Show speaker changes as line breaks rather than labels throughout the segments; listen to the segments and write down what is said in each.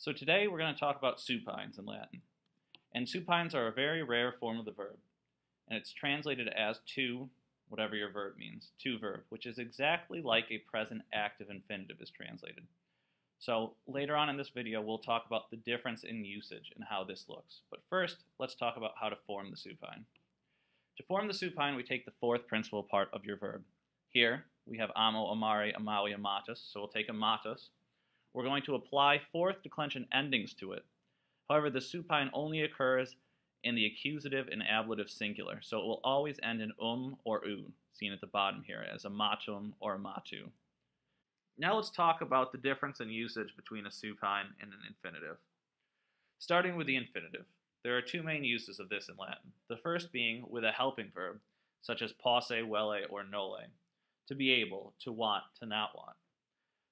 So today we're going to talk about supines in Latin. And supines are a very rare form of the verb, and it's translated as to, whatever your verb means, to verb, which is exactly like a present active infinitive is translated. So later on in this video we'll talk about the difference in usage and how this looks. But first, let's talk about how to form the supine. To form the supine, we take the fourth principal part of your verb. Here we have amo, amare, amavi, amatus, so we'll take amatus. We're going to apply fourth declension endings to it. However, the supine only occurs in the accusative and ablative singular, so it will always end in or u, seen at the bottom here as amatum or amatu. Now let's talk about the difference in usage between a supine and an infinitive. Starting with the infinitive, there are two main uses of this in Latin. The first being with a helping verb, such as posse, velle, or nolle, to be able, to want, to not want.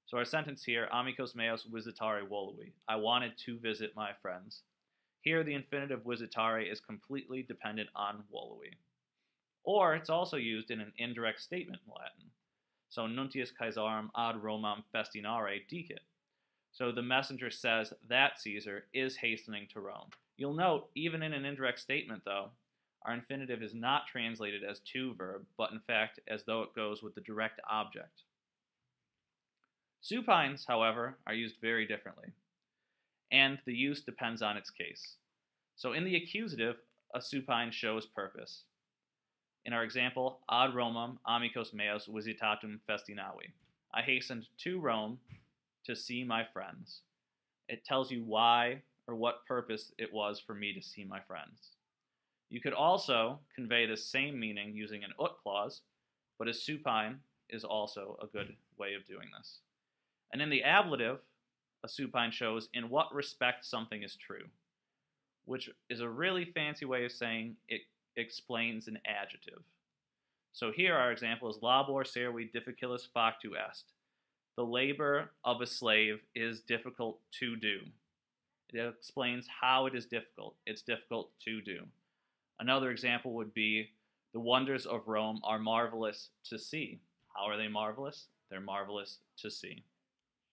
So our sentence here, amicos meos visitare volui, I wanted to visit my friends. Here the infinitive visitare is completely dependent on volui. Or it's also used in an indirect statement in Latin. So nuntius Caesarum ad Romam festinare dicit. So the messenger says that Caesar is hastening to Rome. You'll note, even in an indirect statement though, our infinitive is not translated as to verb, but in fact as though it goes with the direct object. Supines, however, are used very differently, and the use depends on its case. So in the accusative, a supine shows purpose. In our example, ad Romam amicos meos visitatum festinavi. I hastened to Rome to see my friends. It tells you why or what purpose it was for me to see my friends. You could also convey the same meaning using an ut clause, but a supine is also a good way of doing this. And in the ablative, a supine shows in what respect something is true, which is a really fancy way of saying it explains an adjective. So here our example is labor servi difficilis factu est. The labor of a slave is difficult to do. It explains how it is difficult. It's difficult to do. Another example would be the wonders of Rome are marvelous to see. How are they marvelous? They're marvelous to see.